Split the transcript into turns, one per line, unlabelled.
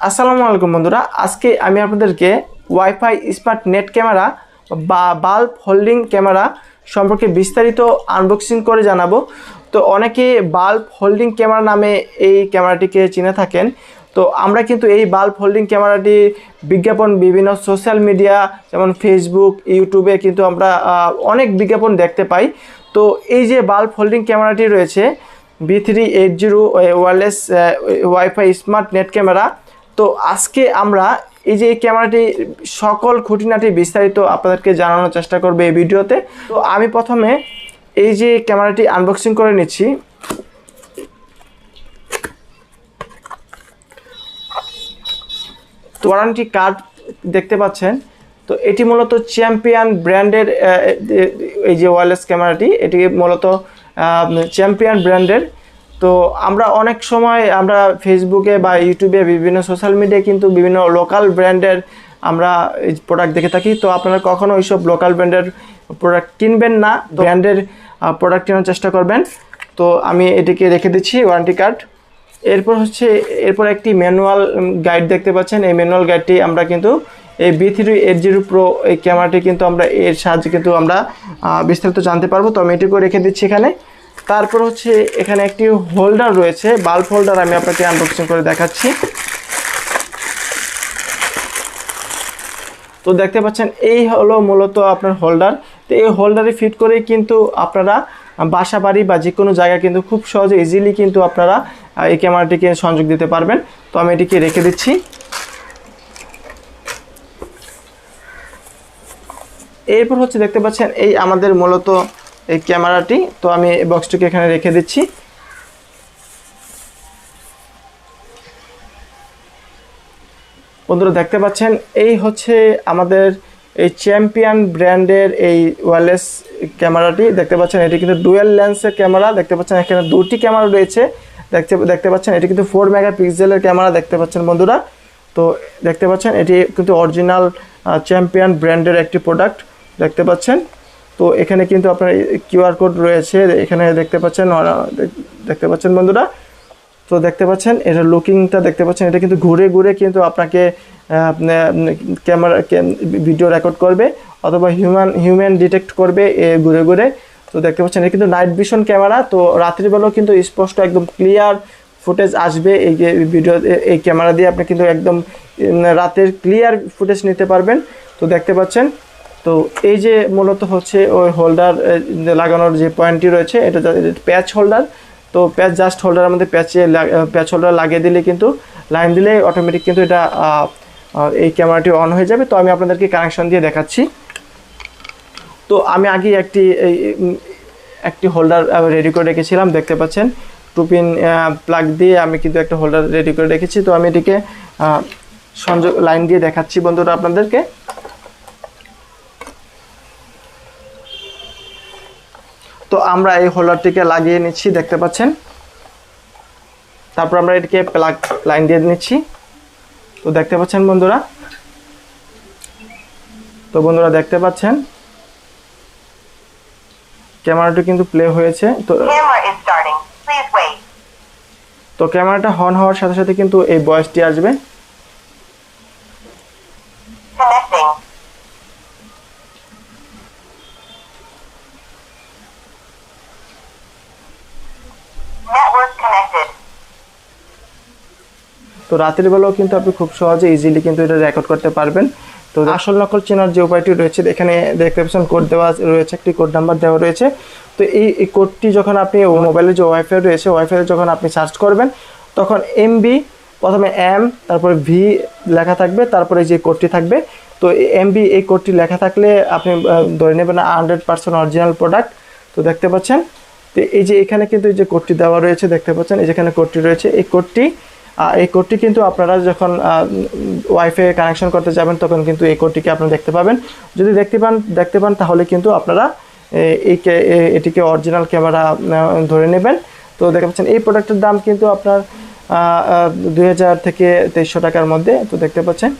আসসালামু আলাইকুম বন্ধুরা, আজকে আমি আপনাদেরকে ওয়াইফাই স্মার্ট নেট ক্যামেরা বা বাল্ব হোল্ডিং ক্যামেরা সম্পর্কে বিস্তারিত আনবক্সিং করে জানাবো। তো অনেকে বাল্ব হোল্ডিং ক্যামেরা নামে এই ক্যামেরাটিকে চিনে থাকেন। তো আমরা কিন্তু এই বাল্ব হোল্ডিং ক্যামেরাটি বিজ্ঞাপন বিভিন্ন সোশ্যাল মিডিয়া যেমন ফেসবুক, ইউটিউবে কিন্তু আমরা অনেক বিজ্ঞাপন দেখতে পাই। তো এই যে বাল্ব হোল্ডিং ক্যামেরাটি রয়েছে B380 wireless wifi smart net camera, তো আজকে আমরা এই যে এই ক্যামেরাটি সকল খুঁটিনাটি বিস্তারিত আপনাদেরকে জানানোর চেষ্টা করব এই ভিডিওতে। তো আমি প্রথমে এই যে ক্যামেরাটি আনবক্সিং করে নিচ্ছি। তো ওয়ারেন্টি কার্ড দেখতে পাচ্ছেন। তো এটি মূলত চ্যাম্পিয়ন ব্র্যান্ডের এই যে ওয়্যারলেস ক্যামেরাটি, এটি মূলত চ্যাম্পিয়ন ব্র্যান্ডের। তো আমরা অনেক সময় আমরা ফেসবুকে বা ইউটিউবে বিভিন্ন সোশ্যাল মিডিয়ায় কিন্তু বিভিন্ন লোকাল ব্র্যান্ডের আমরা এই প্রোডাক্ট দেখে থাকি। তো আপনারা কখনো ওইসব লোকাল ব্র্যান্ডের প্রোডাক্ট কিনবেন না, ব্র্যান্ডের প্রোডাক্ট কেনার চেষ্টা করবেন। তো আমি এটিকে রেখে দিচ্ছি ওয়ারেন্টি কার্ড। এরপর একটি ম্যানুয়াল গাইড দেখতে পাচ্ছেন। এই ম্যানুয়াল গাইডটি আমরা কিন্তু এই B380 Pro এই ক্যামেরাটি কিন্তু আমরা এর সাহায্যে কিন্তু আমরা বিস্তারিত জানতে পারবো। তো আমি এটিকে রেখে দিচ্ছি এখানে। তারপর এখানে একটি হোল্ডার রয়েছে, বাল্ব হোল্ডার, আমি আপনাকে আনবক্সিং করে দেখাচ্ছি। তো দেখতে পাচ্ছেন এই হলো মূলত আপনার হোল্ডার। তো এই হোল্ডারে ফিট করে কিন্তু আপনারা বাসা বাড়ি বা যে কোনো জায়গায় কিন্তু খুব সহজে ইজিলি কিন্তু আপনারা এই ক্যামেরাটিকে সংযোগ দিতে পারবেন। তো আমি এটিকে রেখে দিচ্ছি। এরপর দেখতে পাচ্ছেন এই আমাদের মূলত এই ক্যামেরাটি। তো আমি এই বক্সটিকে এখানে রেখে দিচ্ছি। বন্ধুরা দেখতে পাচ্ছেন এই আমাদের এই চ্যাম্পিয়ন ব্র্যান্ডের এই ওয়্যারলেস ক্যামেরাটি দেখতে পাচ্ছেন। এটি কিন্তু ডুয়াল লেন্সের ক্যামেরা দেখতে পাচ্ছেন। এখানে দুটি ক্যামেরা রয়েছে দেখতে পাচ্ছেন। এটি কিন্তু 4 মেগাপিক্সেলের ক্যামেরা দেখতে পাচ্ছেন বন্ধুরা। তো দেখতে পাচ্ছেন এটি কিন্তু অরিজিনাল চ্যাম্পিয়ন ব্র্যান্ডের একটি প্রোডাক্ট দেখতে পাচ্ছেন। তো এখানে কিন্তু আপনার কিউআর কোড রয়েছে, এখানে দেখতে পাচ্ছেন বন্ধুরা। তো দেখতে পাচ্ছেন এটা লুকিংটা দেখতে পাচ্ছেন। এটা কিন্তু ঘুরে ঘুরে কিন্তু আপনাকে ক্যামেরা ভিডিও রেকর্ড করবে অথবা হিউম্যান ডিটেক্ট করবে ঘুরে ঘুরে। তো দেখতে পাচ্ছেন এটা কিন্তু নাইট ভিশন ক্যামেরা। তো রাত্রিবেলাও কিন্তু স্পষ্ট একদম ক্লিয়ার ফুটেজ আসবে এই যে ভিডিও। এই ক্যামেরা দিয়ে আপনি কিন্তু একদম রাতের ক্লিয়ার ফুটেজ নিতে পারবেন। তো দেখতে পাচ্ছেন। তো এই যে মূলত ওই হোল্ডার লাগানোর যে পয়েন্টটি রয়েছে, এটা প্যাচ হোল্ডার। তো জাস্ট হোল্ডারের মধ্যে প্যাচ হোল্ডার লাগিয়ে দিলে কিন্তু লাইন দিলে অটোমেটিক কিন্তু এটা এই ক্যামেরাটি অন হয়ে যাবে। তো আমি আপনাদেরকে কানেকশন দিয়ে দেখাচ্ছি। তো আমি আগে একটি হোল্ডার রেডি করে রেখেছিলাম দেখতে পাচ্ছেন। 2 পিন প্লাগ দিয়ে আমি কিন্তু একটা হোল্ডার রেডি করে রেখেছি। তো আমি এটিকে সংযোগ লাইন দিয়ে দেখাচ্ছি বন্ধুরা আপনাদেরকে। তো আমরা এই হোল্ডারটিকে লাগিয়ে নিচ্ছি দেখতে পাচ্ছেন। তারপর আমরা এটিকে প্লাগ লাইন দিয়ে নিচ্ছি। তো দেখতে পাচ্ছেন বন্ধুরা। তো বন্ধুরা দেখতে পাচ্ছেন ক্যামেরাটি কিন্তু প্লে হয়েছে। তো ক্যামেরাটা অন হওয়ার সাথে সাথে কিন্তু এই ভয়েসটি আসবে। তো রাতের বেলাও কিন্তু আপনি খুব সহজে ইজিলি কিন্তু এটা রেকর্ড করতে পারবেন। তো আসল নকল চেনার যে উপায়টি রয়েছে, এখানে দেখতে পাচ্ছেন কোড দেওয়া রয়েছে, একটি কোড নাম্বার দেওয়া রয়েছে। তো এই কোডটি যখন আপনি মোবাইলে যে ওয়াইফাই রয়েছে, ওয়াইফাই যখন আপনি সার্চ করবেন তখন MB প্রথমে M তারপরে V লেখা থাকবে, তারপরে যে কোডটি থাকবে। তো MB এই কোডটি লেখা থাকলে আপনি ধরে নেবেন 100% অরিজিনাল প্রোডাক্ট। তো দেখতে পাচ্ছেন। তো এই যে এখানে কিন্তু এই যে কোডটি দেওয়া রয়েছে দেখতে পাচ্ছেন, এই যেখানে কোডটি রয়েছে, এই কোডটি কিন্তু আপনারা যখন ওয়াইফাই কানেকশন করতে যাবেন তখন কিন্তু এই কোডটিকে আপনারা দেখতে পাবেন। যদি দেখতে পান তাহলে কিন্তু আপনারা এটিকে অরিজিনাল ক্যামেরা ধরে নেবেন। তো দেখতে পাচ্ছেন এই প্রোডাক্টের দাম কিন্তু আপনার 2000 থেকে 2300 টাকার মধ্যে। তো দেখতে পাচ্ছেন